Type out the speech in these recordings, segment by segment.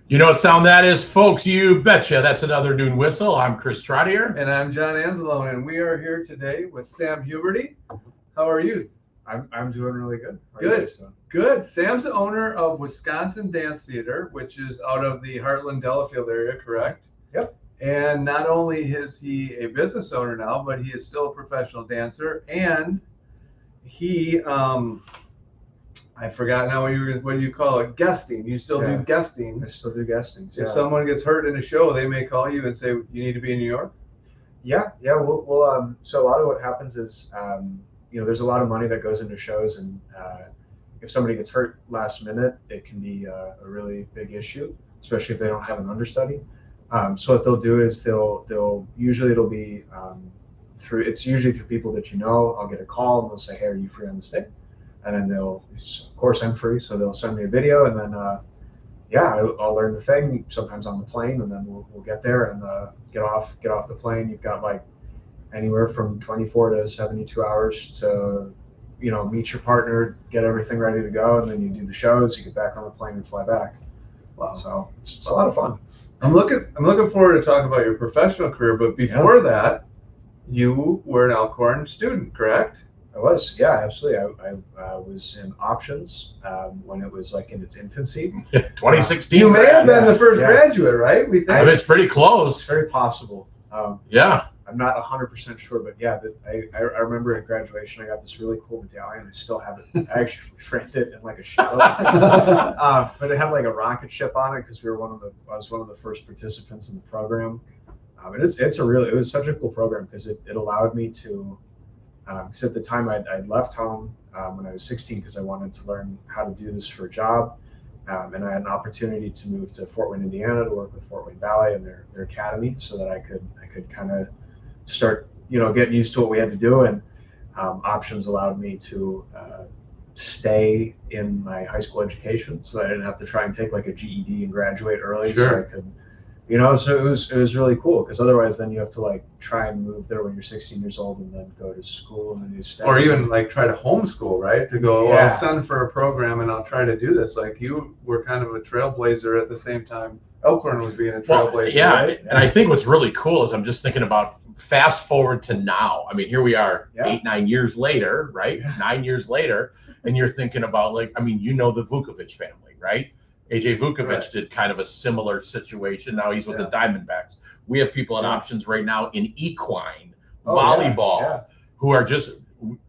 You know what sound that is, folks? You betcha. That's another Dune Whistle. I'm Chris Trottier. And I'm John Anzalone, and we are here today with Sam Huberty. How are you? I'm doing really good. Good. Good. Sam's the owner of Wisconsin Dance Theatre, which is out of the Heartland-Delafield area, correct? Yep. And not only is he a business owner now, but he is still a professional dancer, and he I forgot now what do you call it? Guesting. You still do guesting. I still do guesting. If someone gets hurt in a show, they may call you and say, you need to be in New York? Yeah. We'll so a lot of what happens is, there's a lot of money that goes into shows, and if somebody gets hurt last minute, it can be a really big issue, especially if they don't have an understudy. So what they'll do is they'll usually it'll be usually through people that you know. I'll get a call and they'll say, hey, are you free on this day? And then of course I'm free, so they'll send me a video, and then I'll learn the thing, sometimes on the plane, and then we'll get there and get off the plane. You've got like anywhere from 24 to 72 hours to meet your partner, get everything ready to go, and then you do the shows, you get back on the plane and fly back. Wow. So it's a lot of fun. I'm looking forward to talking about your professional career, but before that, you were an Elkhorn student, correct? I was, yeah, absolutely. I was in options when it was like in its infancy. 2016. You may have been the first graduate, right? We think. It's pretty close. It's very possible. I'm not 100% sure, but yeah, I remember at graduation I got this really cool medallion. I still have it. I actually framed it in like a shell, but it had like a rocket ship on it because I was one of the first participants in the program. It was such a cool program because it allowed me to. Because at the time I'd left home when I was 16 because I wanted to learn how to do this for a job, and I had an opportunity to move to Fort Wayne, Indiana, to work with Fort Wayne Ballet and their academy, so that I could kind of start getting used to what we had to do. And options allowed me to stay in my high school education, so I didn't have to try and take like a GED and graduate early. Sure. So I could. So it was really cool, because otherwise then you have to like try and move there when you're 16 years old and then go to school in a new state. Or even like try to homeschool, right? To go, well, I'll send for a program and I'll try to do this. Like you were kind of a trailblazer at the same time Elkhorn was being a trailblazer. Right? And I think what's really cool is I'm just thinking about fast forward to now. I mean, here we are 8-9 years later, right? 9 years later, and you're thinking about the Vukovich family, right? AJ Vukovich did kind of a similar situation. Now he's with the Diamondbacks. We have people in options right now in equine, volleyball, who are just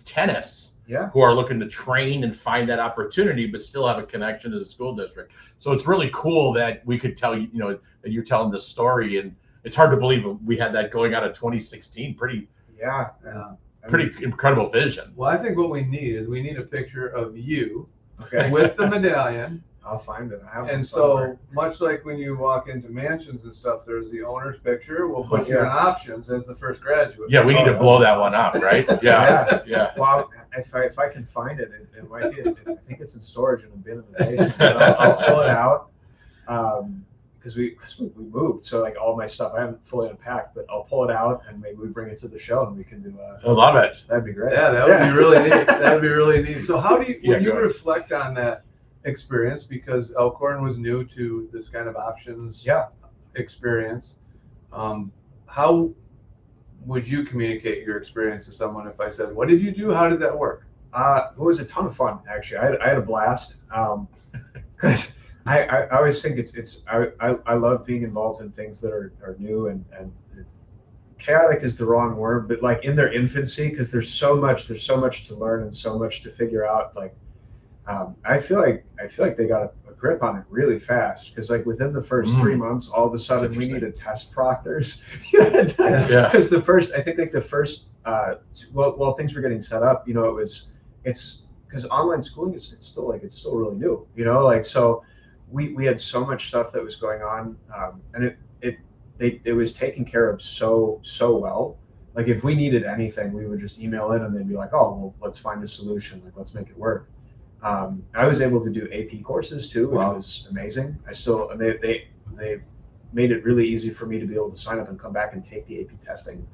tennis, who are looking to train and find that opportunity, but still have a connection to the school district. So it's really cool that we could tell that you're telling this story, and it's hard to believe we had that going out of 2016. Pretty incredible vision. Well, I think what we need a picture of you with the medallion. I'll find it. And so much like when you walk into mansions and stuff, there's the owner's picture. We'll put you in options as the first graduate. Yeah, we need to blow that one up, right? Yeah. Well, if I can find it, it might be. I think it's in storage in a bin in the basement. I'll pull it out because we moved, so like all my stuff I haven't fully unpacked, but I'll pull it out and maybe we bring it to the show and we can do. I love it. That'd be great. Yeah, that would be really neat. That'd be really neat. So how do you when you reflect on that experience, because Elkhorn was new to this kind of options experience, how would you communicate your experience to someone if I said, what did you do? How did that work? It was a ton of fun, actually. I had a blast, because I always think I love being involved in things that are new, and chaotic is the wrong word, but like in their infancy, because there's so much to learn and so much to figure out. Like I feel like they got a grip on it really fast, because like within the first 3 months, all of a sudden we needed test proctors. Because I think the first while things were getting set up, it's because online schooling it's still really new, so we had so much stuff that was going on, and it was taken care of so well. Like if we needed anything, we would just email in and they'd be like, oh, well, let's find a solution. Like, let's make it work. I was able to do AP courses too, which was amazing. They made it really easy for me to be able to sign up and come back and take the AP testing,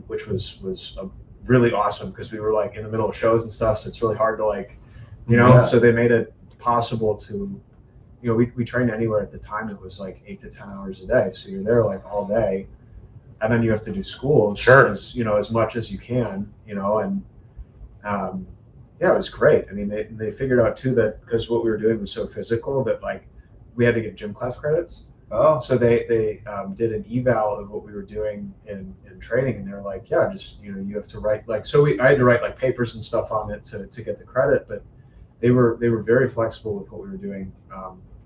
which was really awesome, because we were like in the middle of shows and stuff, so it's really hard to so they made it possible to we trained anywhere at the time. It was like 8 to 10 hours a day. So you're there like all day, and then you have to do school as much as you can, and yeah, it was great. I mean, they figured out too that because what we were doing was so physical that like we had to get gym class credits. Oh, so they did an eval of what we were doing in training, and they're like, yeah, just you have to write like I had to write like papers and stuff on it to get the credit, but they were very flexible with what we were doing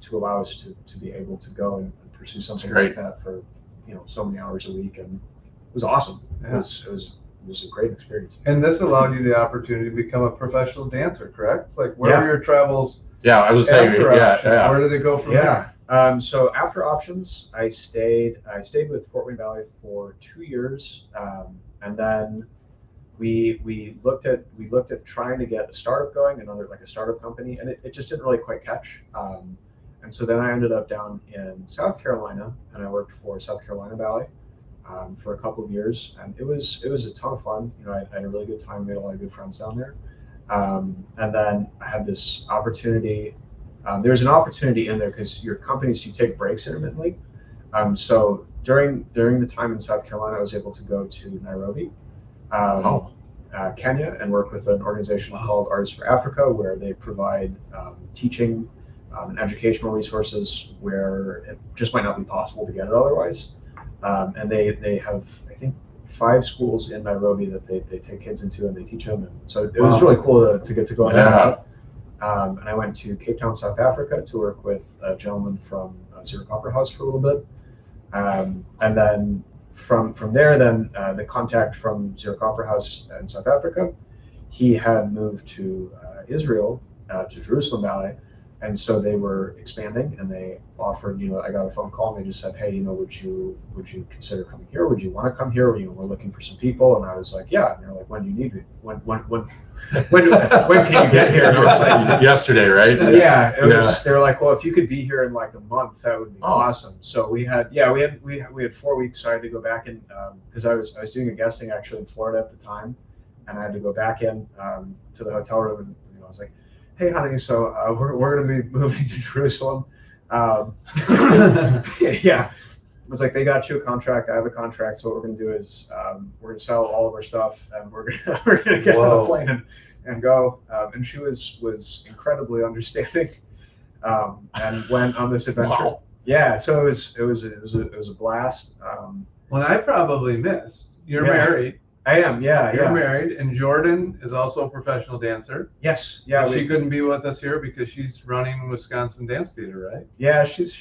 to allow us to be able to go and pursue something like that for so many hours a week, and it was awesome. Yeah. It was a great experience. And this allowed you the opportunity to become a professional dancer, correct? It's like where were your travels? Yeah, I was saying, yeah. Where did they go from there? So after options, I stayed with Fort Wayne Valley for 2 years, and then we looked at trying to get a startup going, a startup company, and it just didn't really quite catch. And so then I ended up down in South Carolina, and I worked for South Carolina Valley for a couple of years, and it was a ton of fun. I had a really good time, made a lot of good friends down there, and then I had this opportunity. There's an opportunity in there because your companies, you take breaks intermittently. So during the time in South Carolina, I was able to go to Nairobi, Kenya, and work with an organization called Artists for Africa, where they provide teaching and educational resources where it just might not be possible to get it otherwise. And they have, I think, 5 schools in Nairobi that they take kids into and they teach them. And so it was really cool to get to go on that. And I went to Cape Town, South Africa to work with a gentleman from Zero Copper House for a little bit. And then from there, the contact from Zero Copper House in South Africa, he had moved to Israel, to Jerusalem Valley. And so they were expanding, and they offered, I got a phone call, and they just said, hey, would you consider coming here? Would you want to come here? We're looking for some people. And I was like, yeah. And they're like, when do you need me? When can you get here? And I was like, yesterday, right? Yeah. They were like, well, if you could be here in like a month, that would be awesome. So we had 4 weeks. So I had to go back in because I was doing a guesting actually in Florida at the time, and I had to go back in to the hotel room, and I was like, hey, honey, so we're going to be moving to Jerusalem. Yeah. It was like, they got you a contract. I have a contract. So what we're going to do is we're going to sell all of our stuff, and we're going to get on the plane and go. And she was incredibly understanding and went on this adventure. Wow. Yeah. So it was a blast. Well, I probably missed. You're married. I am, yeah. You're married, and Jordan is also a professional dancer. Yes, yeah. She couldn't be with us here because she's running Wisconsin Dance Theatre, right? Yeah, she's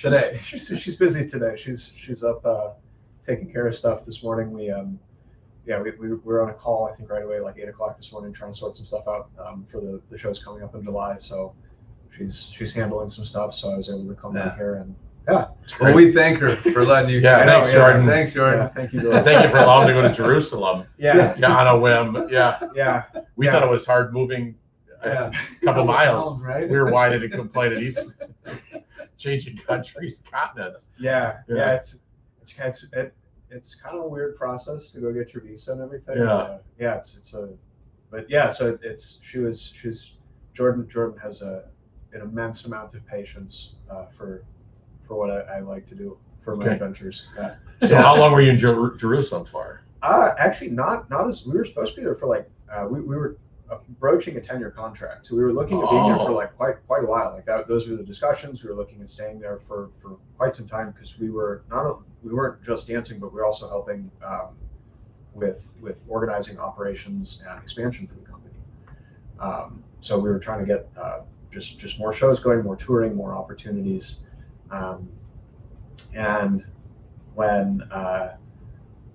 busy today. She's up taking care of stuff this morning. We were on a call, I think, right away, like 8 o'clock this morning, trying to sort some stuff out for the shows coming up in July. So she's handling some stuff, so I was able to come down here and. Yeah. Well, we thank her for letting you. Thanks, Jordan. Thanks, Jordan. Yeah, thank you. Thank you for allowing me to go to Jerusalem. Yeah, on a whim. Yeah. We thought it was hard moving a couple miles. Right? We were whining and complaining. He's changing countries, continents. Yeah. It's kind of a weird process to go get your visa and everything. Jordan has an immense amount of patience for what I like to do for my adventures. Yeah. So how long were you in Jerusalem for? Actually, not as we were supposed to be there for like we were broaching a 10-year contract, so we were looking at being here for like quite a while. Like those were the discussions. We were looking at staying there for quite some time because we weren't just dancing, but we were also helping with organizing operations and expansion for the company. So we were trying to get just more shows going, more touring, more opportunities. And when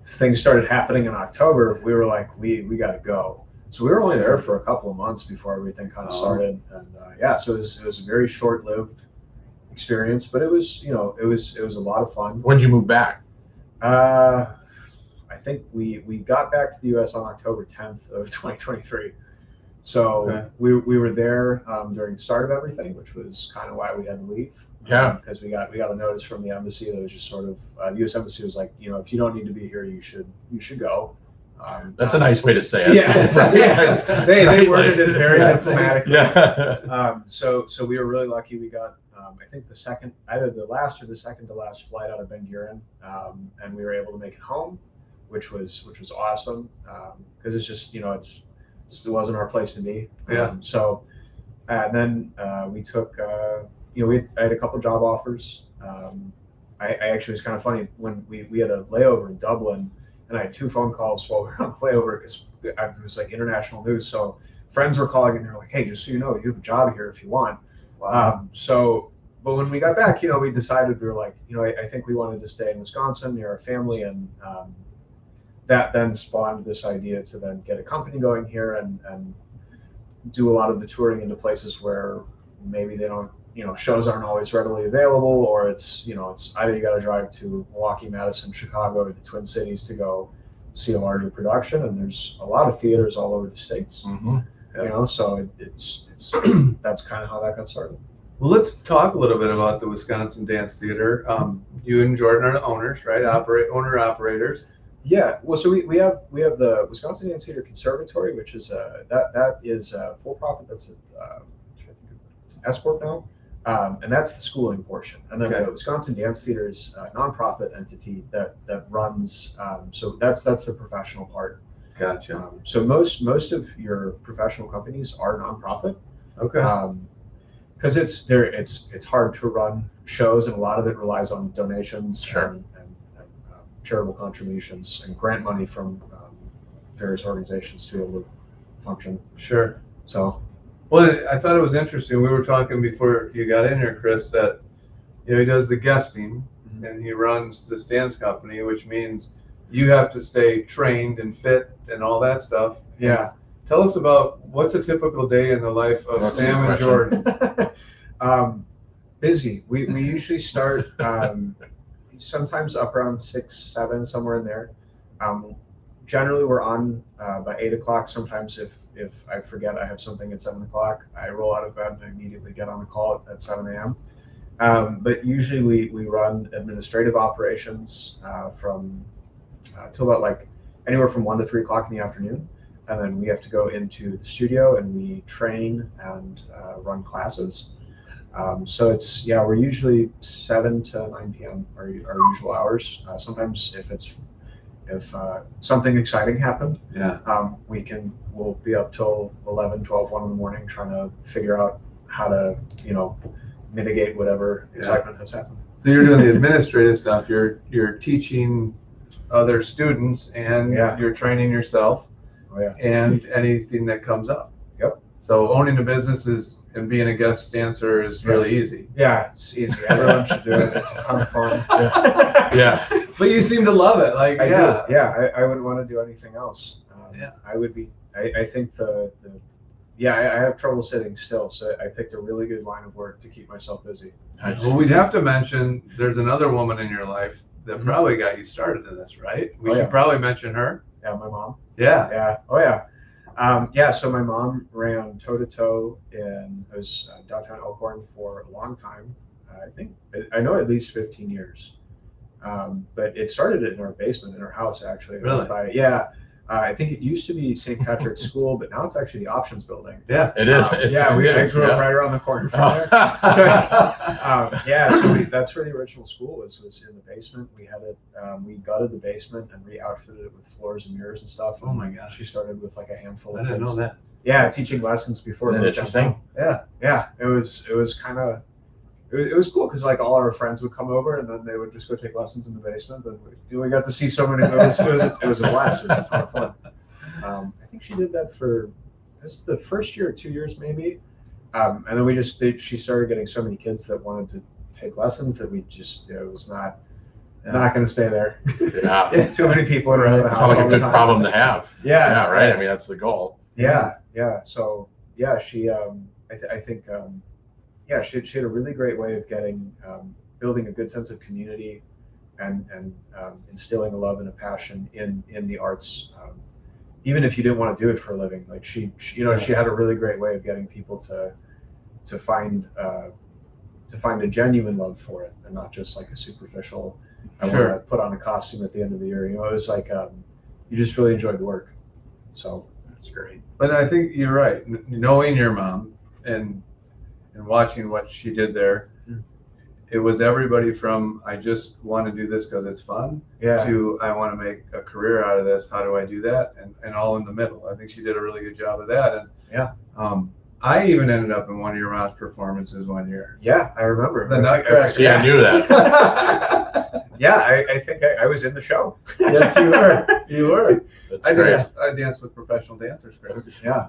things started happening in October, we were like, we got to go. So we were only there for a couple of months before everything kind of started. And so it was a very short-lived experience, but it was a lot of fun. When did you move back? I think we got back to the U.S. on October 10th of 2023. So we were there during the start of everything, which was kind of why we had to leave. Yeah. Because we got a notice from the embassy that was just sort of the U.S. embassy was like, if you don't need to be here, you should go. That's a nice way to say it. Yeah. They worded it very diplomatically. Yeah. So we were really lucky. We got I think either the last or the second to last flight out of Ben Gurion, and we were able to make it home, which was awesome, because it's just, it wasn't our place to be. So and then we took, I had a couple job offers. I actually, it was kind of funny when we had a layover in Dublin, and I had 2 phone calls while we were on the layover because it was like international news. So friends were calling and they were like, "Hey, just so you know, you have a job here if you want." Wow. But when we got back, we decided, we were like, I think we wanted to stay in Wisconsin near our family, and that then spawned this idea to then get a company going here and do a lot of the touring into places where maybe they don't, shows aren't always readily available, or it's either you got to drive to Milwaukee, Madison, Chicago, or the Twin Cities to go see a larger production, and there's a lot of theaters all over the states. So it's that's kind of how that got started. Well, let's talk a little bit about the Wisconsin Dance Theater. You and Jordan are the owners, right? Owner-operators. Yeah. Well, so we have the Wisconsin Dance Theatre Conservatory, which is that is for profit. That's an S corp now, and that's the schooling portion. And then the Wisconsin Dance Theater is a nonprofit entity that runs. So that's the professional part. Gotcha. So most of your professional companies are nonprofit. Okay. Because it's hard to run shows, and a lot of it relies on donations and charitable contributions and grant money from various organizations to be able to function. Sure. So, well, I thought it was interesting. We were talking before you got in here, Chris, that he does the guesting and he runs this dance company, which means you have to stay trained and fit and all that stuff. Yeah. Tell us about what's a typical day in the life of Sam and Jordan. Busy. We usually start sometimes up around 6, 7, somewhere in there. Generally, we're on by 8 o'clock. Sometimes if I forget I have something at 7 o'clock, I roll out of bed and I immediately get on a call at 7 a.m. But usually we run administrative operations from till about like anywhere from 1 to 3 o'clock in the afternoon. And then we have to go into the studio and we train and run classes. So we're usually 7 to 9 p.m. are our usual hours. Sometimes if something exciting happened, we'll be up till 11, 12, 1 in the morning trying to figure out how to, mitigate whatever excitement has happened. So you're doing the administrative stuff. You're teaching other students and you're training yourself. And anything that comes up. Yep. So owning a business and being a guest dancer is really easy. Yeah, it's easy. Everyone should do it. It's a ton of fun. Yeah. But you seem to love it. Like, I do. Yeah, I wouldn't want to do anything else. I would be. I think I have trouble sitting still, so I picked a really good line of work to keep myself busy. Well, we'd have to mention there's another woman in your life that probably got you started in this, right? We should probably mention her. Yeah, my mom. Yeah. Yeah. Oh yeah. So my mom ran toe-to-toe in downtown Elkhorn for a long time. I know at least 15 years. But it started in our basement in our house, actually. Really? I think it used to be St. Patrick's School, but now it's actually the Options Building. Yeah, it is. I grew up right around the corner from there. So that's where the original school was in the basement. We had it. We gutted the basement and re-outfitted it with floors and mirrors and stuff. Oh my gosh! She started with like a handful of kids. I didn't know that. Yeah, teaching lessons before. Isn't that interesting? Yeah. It was kind of. It was cool because like all our friends would come over and then they would just go take lessons in the basement. And we got to see so many. It was a blast. It was a ton of fun. I think she did that for the first year or 2 years maybe, and then she started getting so many kids that wanted to take lessons that we just it was not going to stay there. Yeah. Too many people around the house. Sounds like a good problem to have. Yeah. Right. I mean, that's the goal. Yeah. So she I think. She had a really great way of building a good sense of community and instilling a love and a passion in the arts. Even if you didn't want to do it for a living, like she had a really great way of getting people to find a genuine love for it and not just like a superficial, I want to put on a costume at the end of the year. It was like, you just really enjoyed the work. So that's great. But I think you're right. Knowing your mom and watching what she did there, it was everybody from I just want to do this because it's fun to I want to make a career out of this. How do I do that? And all in the middle. I think she did a really good job of that. And I even ended up in one of your mom's performances one year. Yeah, I remember. The Nutcracker. Yeah, I knew that. Yeah, I think I was in the show. Yes, you were. You were. That's great. I danced with professional dancers, Chris. Yeah.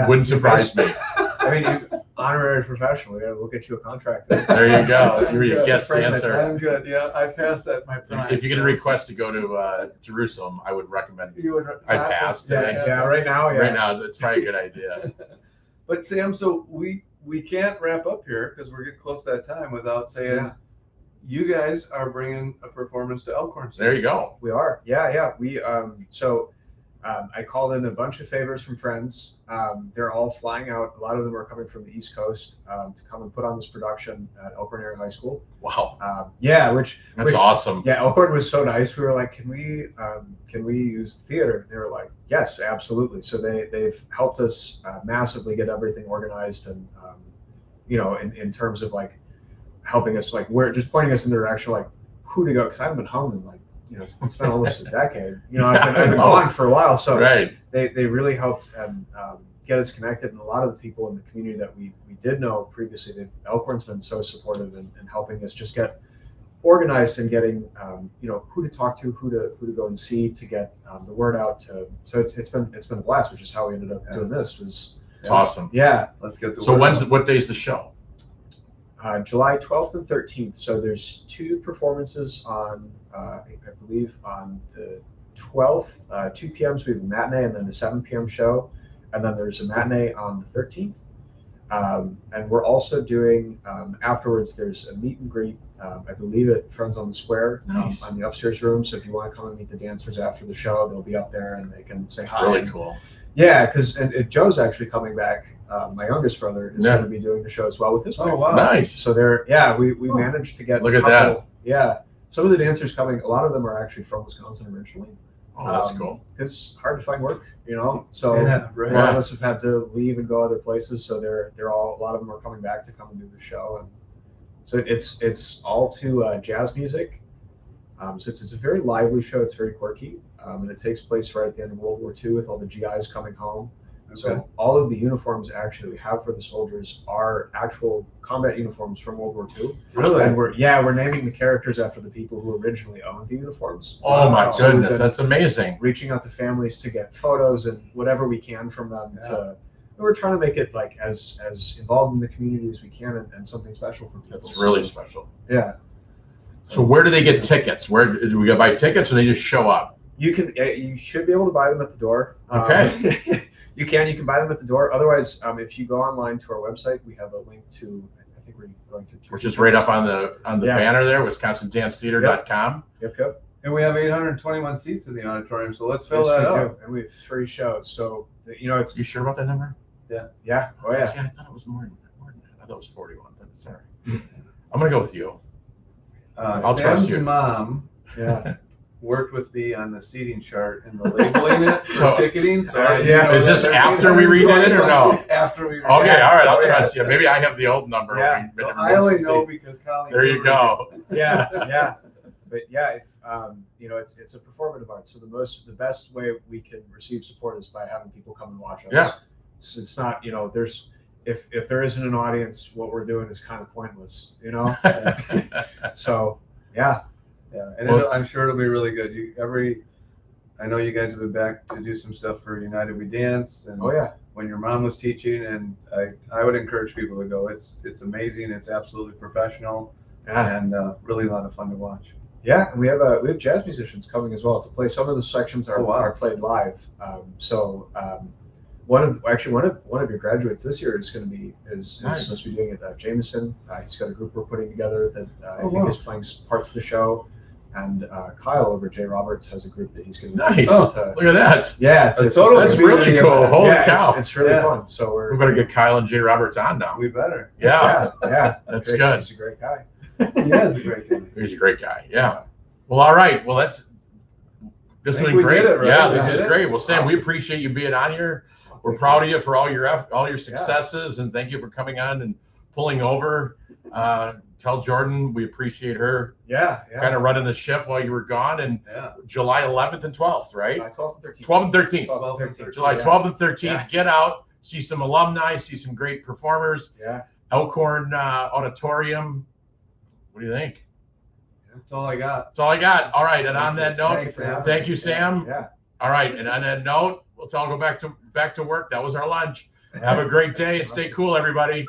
Wouldn't surprise me. I mean, you honorary professional. We got to look at you a contract. There you go. You're your guest dancer. I'm good. Yeah, I passed that my prime. If you get a request to go to Jerusalem, I would recommend. I passed. Yeah, right now. Yeah. Right now, it's probably a good idea. But Sam, so we can't wrap up here because we're getting close to that time without saying you guys are bringing a performance to Elkhorn. There you go. We are. Yeah. We I called in a bunch of favors from friends. They're all flying out. A lot of them are coming from the East Coast to come and put on this production at Elkhorn Area High School. Wow. Which awesome. Yeah, Elkhorn was so nice. We were like, can we use the theater? They were like, yes, absolutely. So they've helped us massively get everything organized, and in terms of like helping us, like just pointing us in the direction like who to go, because I haven't been home in like it's been almost a decade. I've been gone for a while, so they really helped get us connected. And a lot of the people in the community that we did know previously, Elkhorn's been so supportive in helping us just get organized and getting who to talk to, who to go and see to get the word out to. So it's been a blast, which is how we ended up doing this. It's awesome. Yeah, let's get the so word out. what day's the show? July 12th and 13th. So there's 2 performances on, I believe on the 12th, 2 p.m. So we have a matinee and then a 7 p.m. show. And then there's a matinee on the 13th. And we're also doing, afterwards, there's a meet and greet, I believe at Friends on the Square, on the upstairs room. So if you want to come and meet the dancers after the show, they'll be up there and they can say hi. Really cool. Yeah, because Joe's actually coming back. My youngest brother is going to be doing the show as well with his wife. Oh, wow. Nice. So we managed to get Look at that. Yeah. Some of the dancers coming, a lot of them are actually from Wisconsin originally. Oh, that's cool. It's hard to find work, so right. a lot of us have had to leave and go other places. So a lot of them are coming back to come and do the show. And so it's all to jazz music. So it's a very lively show. It's very quirky. And it takes place right at the end of World War II with all the GIs coming home. Okay. So all of the uniforms actually we have for the soldiers are actual combat uniforms from World War II. Really? And we're naming the characters after the people who originally owned the uniforms. Oh my goodness, that's amazing. Reaching out to families to get photos and whatever we can from them we're trying to make it like as involved in the community as we can and something special for people. That's really special. Yeah. So where do they get tickets? Where do we go buy tickets, or they just show up? You should be able to buy them at the door. Okay. You can buy them at the door. Otherwise, if you go online to our website, we have a link to, I think we're going through. Which is right up on the banner there, WisconsinDanceTheatre.com. Yep. And we have 821 seats in the auditorium, so let's fill that up. And we have 3 shows, so it's. You sure about that number? Yeah. Yeah. Oh yeah. See, I thought it was more than that. I thought it was 41, but it's all right. I'm gonna go with you. I'll trust you. Mom. Yeah. Worked with me on the seating chart and the labeling it for ticketing. So is this after we redid it or no? After we redid it. Okay, all right, I'll trust you. Maybe I have the old number. Yeah, so I only know because Colleen. There you go. Yeah. But yeah, it's a performative art. So the best way we can receive support is by having people come and watch us. Yeah. It's not, there's if there isn't an audience, what we're doing is kind of pointless, So yeah. Yeah, and I'm sure it'll be really good. I know you guys have been back to do some stuff for United We Dance, and when your mom was teaching, and I would encourage people to go. It's amazing. It's absolutely professional, and really a lot of fun to watch. Yeah, and we have jazz musicians coming as well to play. Some of the sections are played live. One of your graduates this year is going to be supposed to be doing it. Jameson, he's got a group we're putting together that I think is playing parts of the show. And Kyle over at J. Roberts has a group that he's going to look at that. Yeah, that's really cool. Holy cow. It's really fun. So we're going to get Kyle and J. Roberts on now. We better. Yeah. That's good. He's a great guy. He is a great guy. He's a great guy. Yeah. Well, all right. Well, this has been great. Right? Yeah, this is great. Well, Sam, we appreciate you being on here. We're proud of you for all your successes, and thank you for coming on and pulling over Tell Jordan we appreciate her. Yeah. Kind of running the ship while you were gone, and July 11th and 12th, right? July 12th and 13th. 12th and 13th. 12th and 13th. July 12th and 13th. Get out, see some alumni, see some great performers. Yeah. Elkhorn Auditorium. What do you think? That's all I got. That's all I got. All right, and on that note, Thanks, Sam. thank you, Sam. Yeah. All right, and on that note, let's all go back to work. That was our lunch. Have a great day and stay cool, everybody.